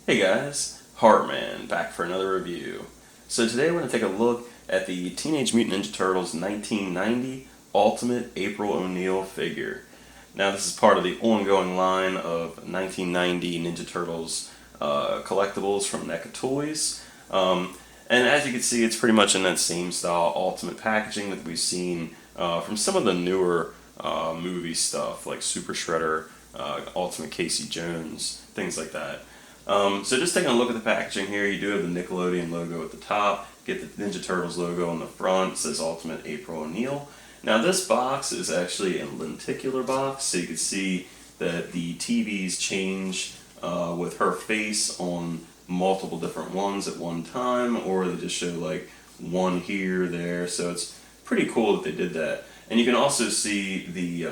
Hey guys, Heartman back for another review. So today we're going to take a look at the Teenage Mutant Ninja Turtles 1990 Ultimate April O'Neil figure. Now this is part of the ongoing line of 1990 Ninja Turtles collectibles from NECA Toys. And as you can see, it's pretty much in that same style Ultimate packaging that we've seen from some of the newer movie stuff like Super Shredder, Ultimate Casey Jones, things like that. So just taking a look at the packaging here, you do have the Nickelodeon logo at the top, get the Ninja Turtles logo on the front, it says Ultimate April O'Neil. Now this box is actually a lenticular box, so you can see that the TVs change with her face on multiple different ones at one time, or they just show like one here, there, so it's pretty cool that they did that. And you can also see the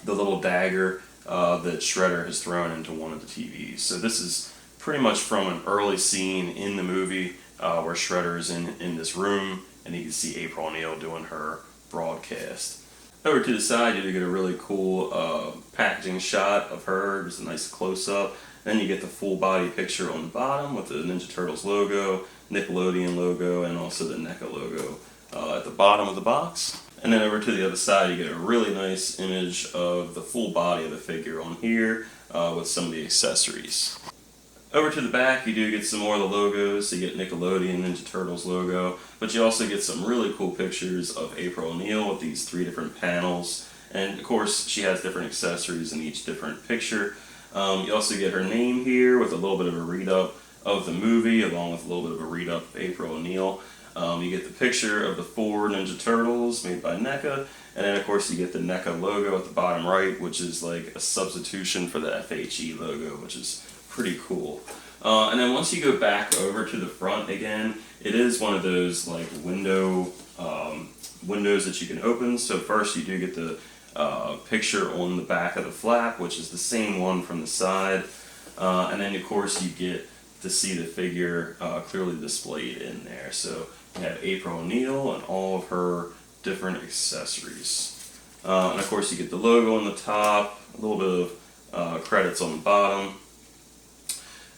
little dagger that Shredder has thrown into one of the TVs. So this is pretty much from an early scene in the movie where Shredder is in this room, and you can see April O'Neil doing her broadcast. Over to the side, you do get a really cool packaging shot of her, just a nice close-up. Then you get the full body picture on the bottom with the Ninja Turtles logo, Nickelodeon logo, and also the NECA logo at the bottom of the box. And then over to the other side, you get a really nice image of the full body of the figure on here with some of the accessories. Over to the back, you do get some more of the logos. So you get Nickelodeon, Ninja Turtles logo, but you also get some really cool pictures of April O'Neil with these 3 different panels. And of course, she has different accessories in each different picture. You also get her name here with a little bit of a read-up of the movie, along with a little bit of a read-up of April O'Neil. You get the picture of the 4 Ninja Turtles made by NECA, and then of course you get the NECA logo at the bottom right, which is like a substitution for the FHE logo, which is pretty cool. And then once you go back over to the front again, it is one of those like windows that you can open. So first you do get the picture on the back of the flap, which is the same one from the side, and then of course you get to see the figure clearly displayed in there. So you have April O'Neil and all of her different accessories. And of course you get the logo on the top, a little bit of credits on the bottom.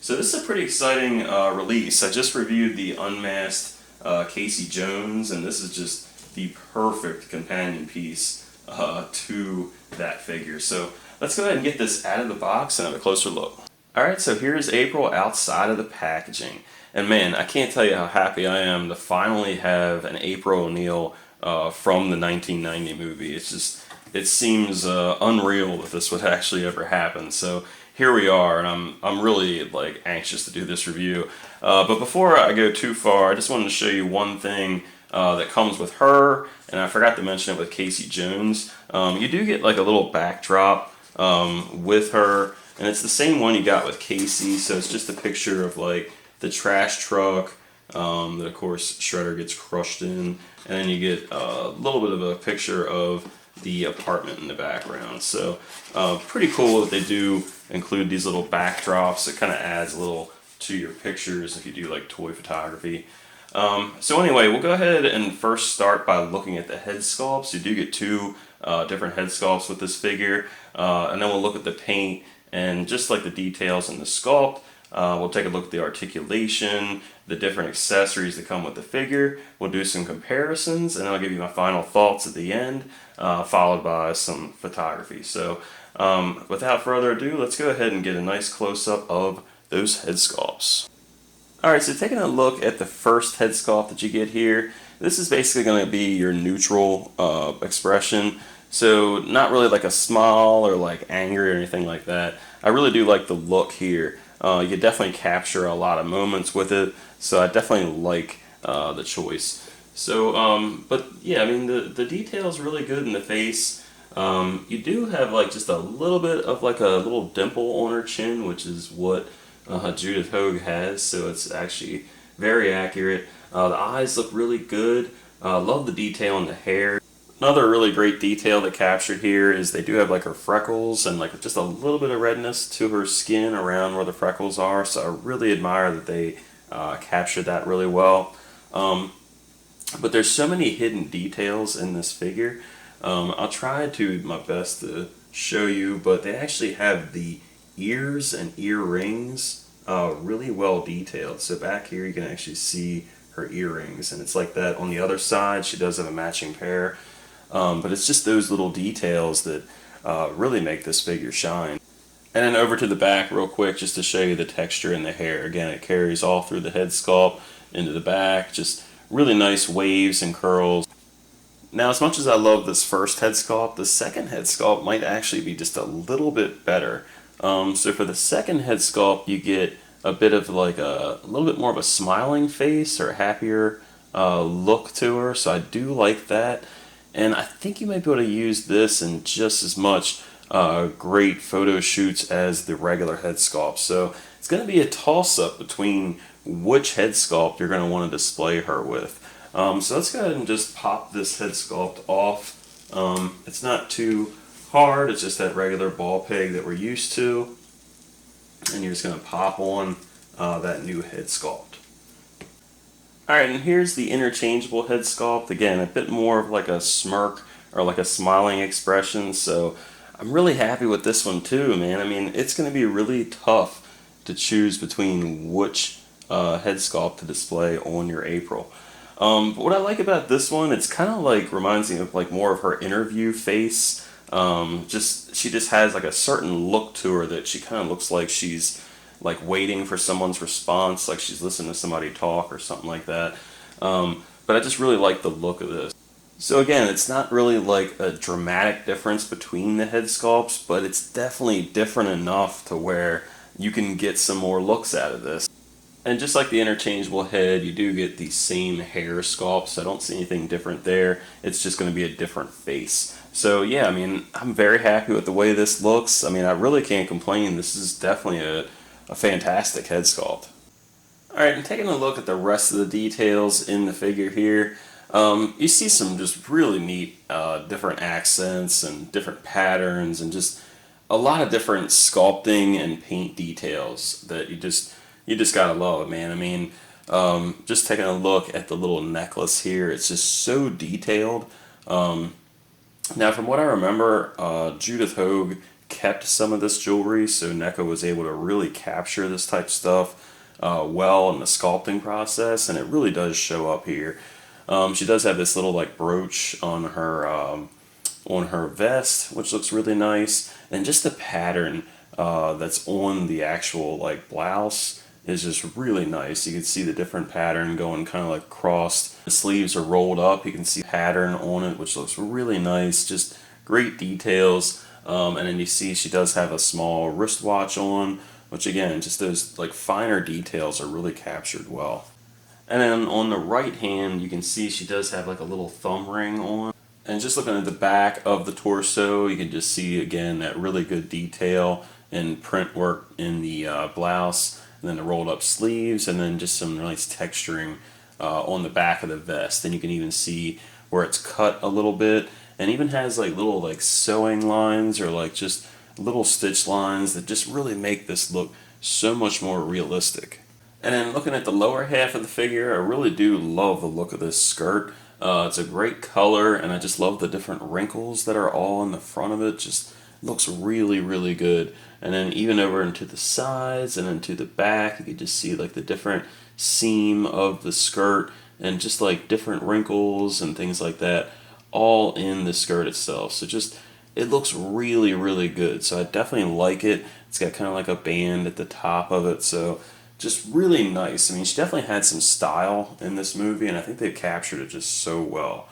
So this is a pretty exciting release. I just reviewed the unmasked Casey Jones, and this is just the perfect companion piece to that figure. So let's go ahead and get this out of the box and have a closer look. Alright, so here's April outside of the packaging. And man, I can't tell you how happy I am to finally have an April O'Neil from the 1990 movie. It's just, it seems unreal that this would actually ever happen. So here we are, and I'm really like anxious to do this review. But before I go too far, I just wanted to show you one thing that comes with her, and I forgot to mention it with Casey Jones. You do get like a little backdrop with her, and it's the same one you got with Casey, so it's just a picture of like the trash truck that of course Shredder gets crushed in, and then you get a little bit of a picture of the apartment in the background. So pretty cool that they do include these little backdrops. It kind of adds a little to your pictures if you do like toy photography. So anyway, we'll go ahead and first start by looking at the head sculpts. You do get 2 different head sculpts with this figure, and then we'll look at the paint and just like the details in the sculpt. We'll take a look at the articulation, the different accessories that come with the figure. We'll do some comparisons, and I'll give you my final thoughts at the end, followed by some photography. So without further ado, let's go ahead and get a nice close-up of those head sculpts. Alright, so taking a look at the first head sculpt that you get here, this is basically going to be your neutral expression. So not really like a smile or like angry or anything like that. I really do like the look here. You definitely capture a lot of moments with it, so I definitely like the choice. So, but yeah, I mean the detail is really good in the face. You do have like just a little bit of like a little dimple on her chin, which is what Judith Hoag has, so it's actually very accurate. The eyes look really good. Love the detail in the hair. Another really great detail that captured here is they do have like her freckles and like just a little bit of redness to her skin around where the freckles are, so I really admire that they captured that really well. But there's so many hidden details in this figure. I'll try to my best to show you, but they actually have the ears and ear rings really well detailed. So back here you can actually see her earrings, and it's like that on the other side. She does have a matching pair, but it's just those little details that really make this figure shine. And then over to the back real quick just to show you the texture in the hair. Again, it carries all through the head sculpt into the back, just really nice waves and curls. Now, as much as I love this first head sculpt, the second head sculpt might actually be just a little bit better. So for the second head sculpt, you get a bit of like a little bit more of a smiling face or a happier look to her. So I do like that. And I think you might be able to use this in just as much great photo shoots as the regular head sculpt. So it's going to be a toss-up between which head sculpt you're going to want to display her with. So let's go ahead and just pop this head sculpt off. It's not too hard, it's just that regular ball peg that we're used to. And you're just going to pop on that new head sculpt. Alright, and here's the interchangeable head sculpt. Again, a bit more of like a smirk or like a smiling expression. So I'm really happy with this one too, man. I mean, it's going to be really tough to choose between which head sculpt to display on your April. But what I like about this one, it's kind of like reminds me of like more of her interview face. She just has like a certain look to her that she kind of looks like she's like waiting for someone's response, like she's listening to somebody talk or something like that. But I just really like the look of this. So again, it's not really like a dramatic difference between the head sculpts, but it's definitely different enough to where you can get some more looks out of this. And just like the interchangeable head, you do get the same hair sculpt, so I don't see anything different there. It's just going to be a different face. So yeah, I mean, I'm very happy with the way this looks. I mean, I really can't complain. This is definitely a fantastic head sculpt. Alright, and taking a look at the rest of the details in the figure here, you see some just really neat different accents and different patterns and just a lot of different sculpting and paint details that you just gotta love it, man. I mean, just taking a look at the little necklace here, it's just so detailed. Now, from what I remember, Judith Hogue kept some of this jewelry, so NECA was able to really capture this type of stuff well in the sculpting process, and it really does show up here. She does have this little like brooch on her vest, which looks really nice, and just the pattern that's on the actual like blouse is just really nice. You can see the different pattern going kind of like crossed. The sleeves are rolled up. You can see pattern on it, which looks really nice. Just great details. And then you see she does have a small wristwatch on, which again, just those like finer details are really captured well. And then on the right hand, you can see she does have like a little thumb ring on. And just looking at the back of the torso, you can just see again that really good detail and print work in the blouse. And then the rolled up sleeves, and then just some nice texturing on the back of the vest. Then you can even see where it's cut a little bit, and even has like little like sewing lines or like just little stitch lines that just really make this look so much more realistic. And then looking at the lower half of the figure, I really do love the look of this skirt. It's a great color, and I just love the different wrinkles that are all in the front of it. Just looks really, really good. And then even over into the sides and into the back, you can just see like the different seam of the skirt and just like different wrinkles and things like that all in the skirt itself. So just, it looks really, really good. So I definitely like it. It's got kind of like a band at the top of it. So just really nice. I mean, she definitely had some style in this movie, and I think they captured it just so well.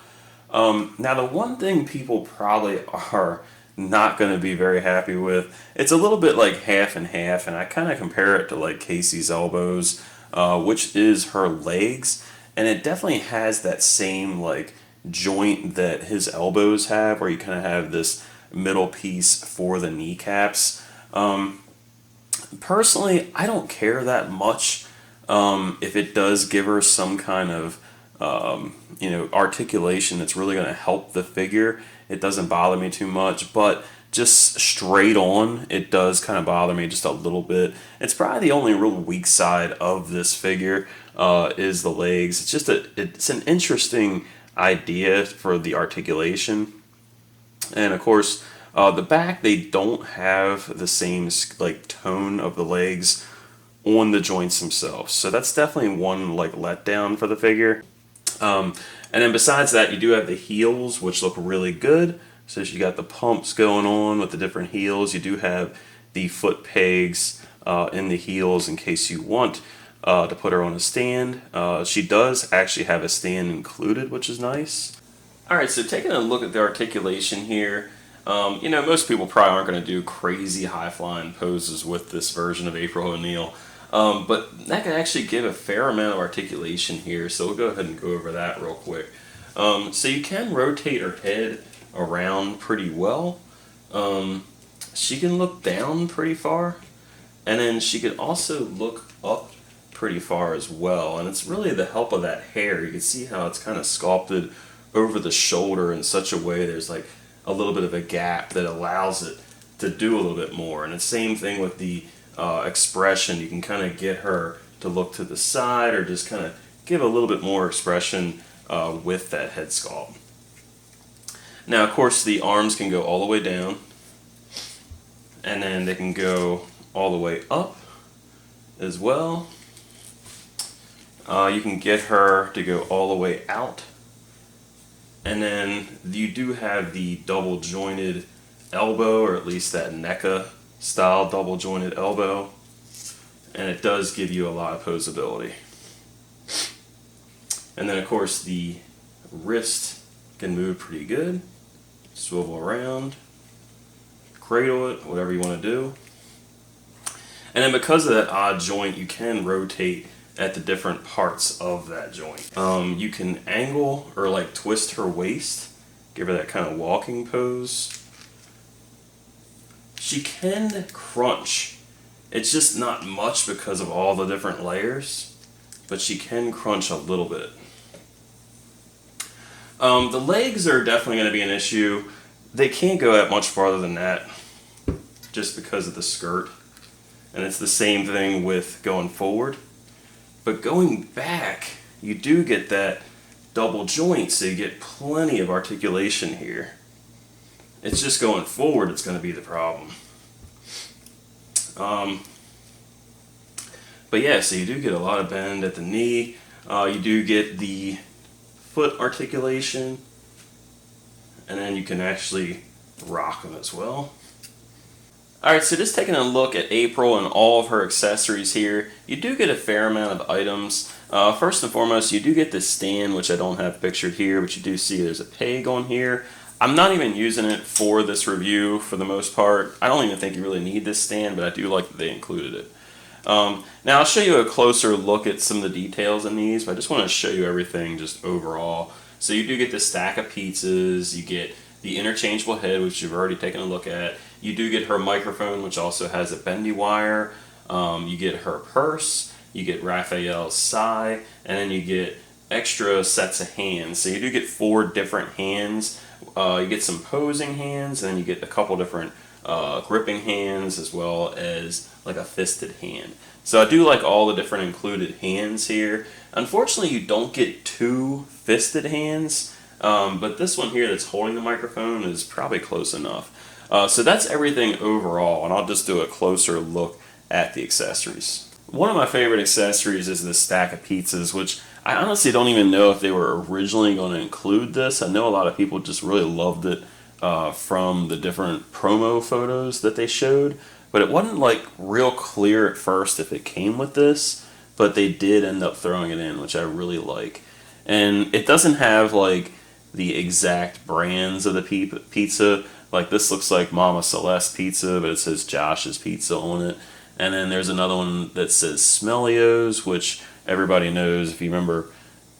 Now, the one thing people probably are not going to be very happy with, it's a little bit like half and half, and I kind of compare it to like Casey's elbows, which is her legs, and it definitely has that same like joint that his elbows have, where you kind of have this middle piece for the kneecaps. Personally, I don't care that much if it does give her some kind of articulation that's really going to help the figure. It doesn't bother me too much, but just straight on, it does kind of bother me just a little bit. It's probably the only real weak side of this figure is the legs. It's just it's an interesting idea for the articulation, and of course the back, they don't have the same like tone of the legs on the joints themselves. So that's definitely one like letdown for the figure. And then besides that, you do have the heels, which look really good. So you got the pumps going on with the different heels. You do have the foot pegs in the heels in case you want to put her on a stand. She does actually have a stand included, which is nice. Alright, so taking a look at the articulation here, you know, most people probably aren't going to do crazy high-flying poses with this version of April O'Neil. But that can actually give a fair amount of articulation here, so we'll go ahead and go over that real quick. So you can rotate her head around pretty well. She can look down pretty far, and then she can also look up pretty far as well. And it's really the help of that hair. You can see how it's kind of sculpted over the shoulder in such a way there's like a little bit of a gap that allows it to do a little bit more. And the same thing with the expression. You can kind of get her to look to the side or just kind of give a little bit more expression with that head sculpt. Now, of course, the arms can go all the way down, and then they can go all the way up as well. You can get her to go all the way out, and then you do have the double jointed elbow, or at least that NECA style double jointed elbow, and it does give you a lot of posability. And then of course the wrist can move pretty good, swivel around, cradle it, whatever you want to do. And then because of that odd joint, you can rotate at the different parts of that joint. You can angle or like twist her waist, give her that kind of walking pose. She can crunch. It's just not much because of all the different layers, but she can crunch a little bit. The legs are definitely going to be an issue. They can't go that much farther than that just because of the skirt. And it's the same thing with going forward. But going back, you do get that double joint, so you get plenty of articulation here. It's just going forward it's going to be the problem. But yeah, so you do get a lot of bend at the knee. You do get the foot articulation, and then you can actually rock them as well. Alright, so just taking a look at April and all of her accessories here, you do get a fair amount of items. First and foremost, you do get this stand, which I don't have pictured here, but you do see there's a peg on here. I'm not even using it for this review for the most part. I don't even think you really need this stand, but I do like that they included it. Now I'll show you a closer look at some of the details in these, but I just want to show you everything just overall. So you do get the stack of pizzas, you get the interchangeable head, which you've already taken a look at. You do get her microphone, which also has a bendy wire. You get her purse, you get Raphael's sigh, and then you get extra sets of hands. So you do get 4 different hands. You get some posing hands, and then you get a couple different gripping hands, as well as like a fisted hand. So I do like all the different included hands here. Unfortunately, you don't get 2 fisted hands, but this one here that's holding the microphone is probably close enough. So that's everything overall, and I'll just do a closer look at the accessories. One of my favorite accessories is this stack of pizzas, which I honestly don't even know if they were originally going to include this. I know a lot of people just really loved it from the different promo photos that they showed, but it wasn't like real clear at first if it came with this, but they did end up throwing it in, which I really like. And it doesn't have like the exact brands of the pizza. Like this looks like Mama Celeste pizza, but it says Josh's Pizza on it. And then there's another one that says Smellio's, which everybody knows if you remember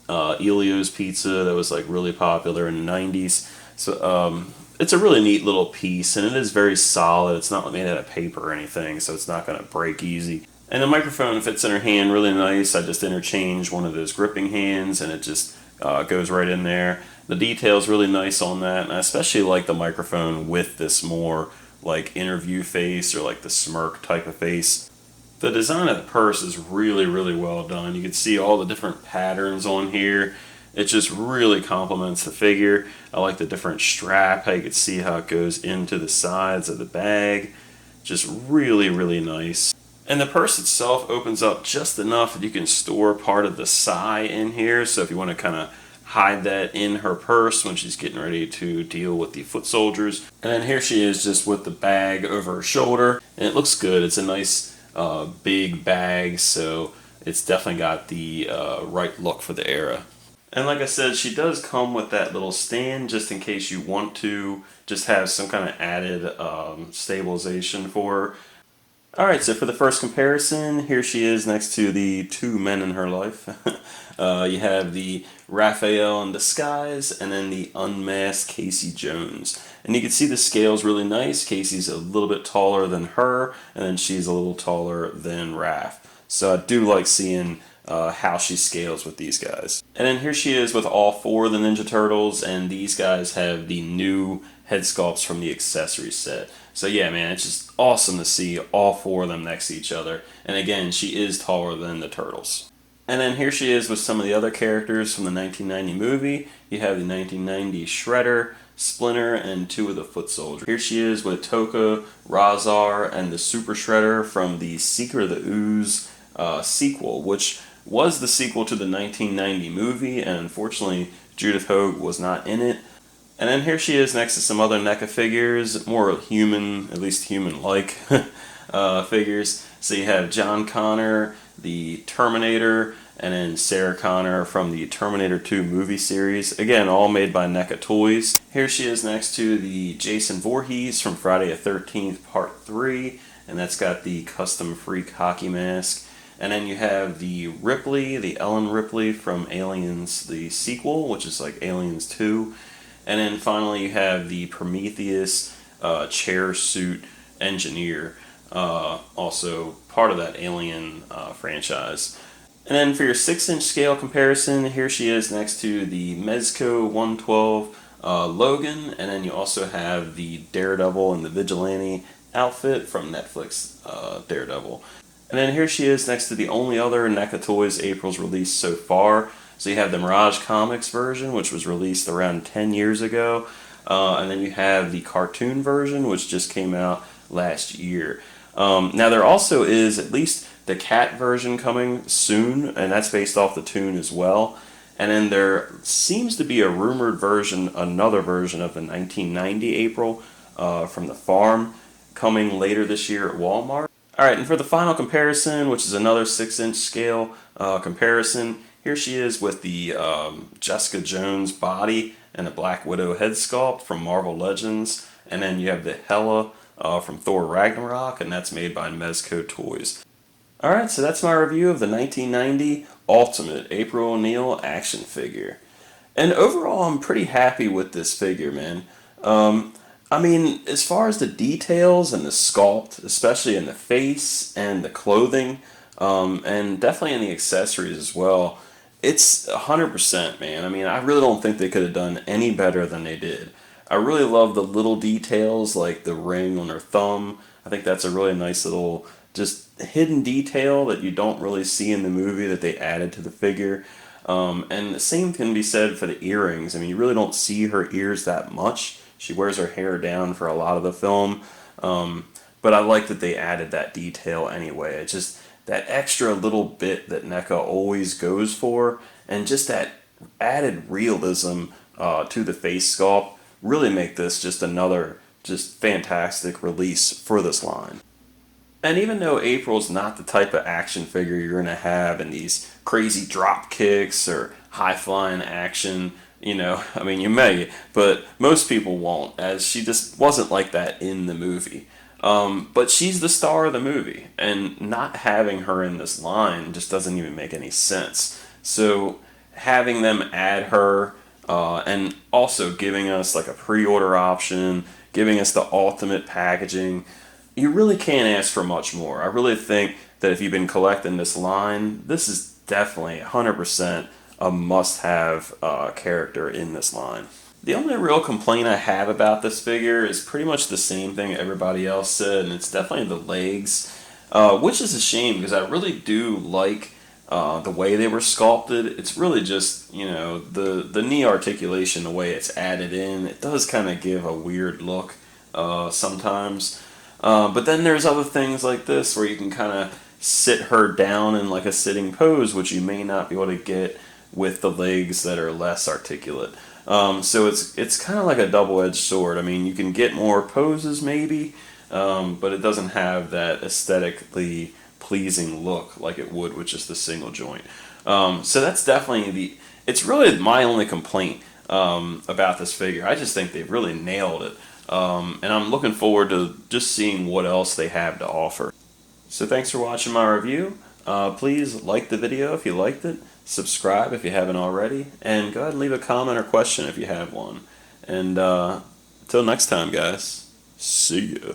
Elio's Pizza, that was like really popular in the 90s. So it's a really neat little piece, and it is very solid. It's not made out of paper or anything, so it's not going to break easy. And the microphone fits in her hand really nice. I just interchange one of those gripping hands, and it just goes right in there. The detail's really nice on that, and I especially like the microphone with this more like interview face or like the smirk type of face. The design of the purse is really, really well done. You can see all the different patterns on here. It just really complements the figure. I like the different strap, how you can see how it goes into the sides of the bag. Just really, really nice. And the purse itself opens up just enough that you can store part of the sai in here. So if you want to kind of hide that in her purse when she's getting ready to deal with the foot soldiers. And then here she is just with the bag over her shoulder. And it looks good. It's a nice big bag, so it's definitely got the right look for the era. And like I said, she does come with that little stand just in case you want to just have some kind of added stabilization for her. Alright, so for the first comparison, here she is next to the two men in her life. You have the Raphael in disguise, and then the unmasked Casey Jones. And you can see the scale's really nice. Casey's a little bit taller than her, and then she's a little taller than Raph. So I do like seeing how she scales with these guys. And then here she is with all four of the Ninja Turtles, and these guys have the new head sculpts from the accessory set. So yeah, man, it's just awesome to see all four of them next to each other. And again, she is taller than the Turtles. And then here she is with some of the other characters from the 1990 movie. You have the 1990 Shredder, Splinter, and two of the Foot Soldiers. Here she is with Tokka, Razar, and the Super Shredder from the Secret of the Ooze sequel, which was the sequel to the 1990 movie, and unfortunately Judith Hoag was not in it. And then here she is next to some other NECA figures, more human, at least human-like figures. So you have John Connor, the Terminator, and then Sarah Connor from the Terminator 2 movie series. Again, all made by NECA Toys. Here she is next to the Jason Voorhees from Friday the 13th Part 3, and that's got the custom freak hockey mask. And then you have the Ripley, the Ellen Ripley from Aliens, the sequel, which is like Aliens 2. And then finally you have the Prometheus chair suit engineer, also part of that Alien franchise. And then for your 6-inch scale comparison, here she is next to the Mezco 112 Logan, and then you also have the Daredevil and the Vigilante outfit from Netflix Daredevil. And then here she is next to the only other NECA Toys April's released so far. So you have the Mirage Comics version, which was released around 10 years ago. And then you have the cartoon version, which just came out last year. Now there also is at least the cat version coming soon, and that's based off the toon as well. And then there seems to be a rumored version, another version of the 1990 April from the farm coming later this year at Walmart. Alright, and for the final comparison, which is another 6-inch scale comparison, here she is with the Jessica Jones body and a Black Widow head sculpt from Marvel Legends. And then you have the Hela from Thor Ragnarok, and that's made by Mezco Toys. Alright, so that's my review of the 1990 Ultimate April O'Neil action figure. And overall, I'm pretty happy with this figure, man. I mean, as far as the details and the sculpt, especially in the face and the clothing, and definitely in the accessories as well, it's 100%, man. I mean, I really don't think they could have done any better than they did. I really love the little details, like the ring on her thumb. I think that's a really nice little, just hidden detail that you don't really see in the movie that they added to the figure. And the same can be said for the earrings. I mean, you really don't see her ears that much. She wears her hair down for a lot of the film. But I like that they added that detail anyway. It's just that extra little bit that NECA always goes for, and just that added realism to the face sculpt really make this just another just fantastic release for this line. And even though April's not the type of action figure you're going to have in these crazy drop kicks or high-flying action, you know, I mean, you may, but most people won't, as she just wasn't like that in the movie. But she's the star of the movie, and not having her in this line just doesn't even make any sense. So having them add her, and also giving us like a pre-order option, giving us the ultimate packaging, you really can't ask for much more. I really think that if you've been collecting this line, this is definitely 100% a must-have character in this line. The only real complaint I have about this figure is pretty much the same thing everybody else said, and it's definitely the legs, which is a shame because I really do like the way they were sculpted. It's really just, you know, the knee articulation, the way it's added in, it does kind of give a weird look sometimes. But then there's other things like this where you can kind of sit her down in like a sitting pose, which you may not be able to get with the legs that are less articulate. So it's kind of like a double-edged sword. I mean, you can get more poses maybe, but it doesn't have that aesthetically pleasing look like it would with just the single joint. So that's definitely it's really my only complaint about this figure. I just think they've really nailed it. And I'm looking forward to just seeing what else they have to offer. So thanks for watching my review. Please like the video if you liked it, subscribe if you haven't already, and go ahead and leave a comment or question if you have one. And until next time, guys, see ya.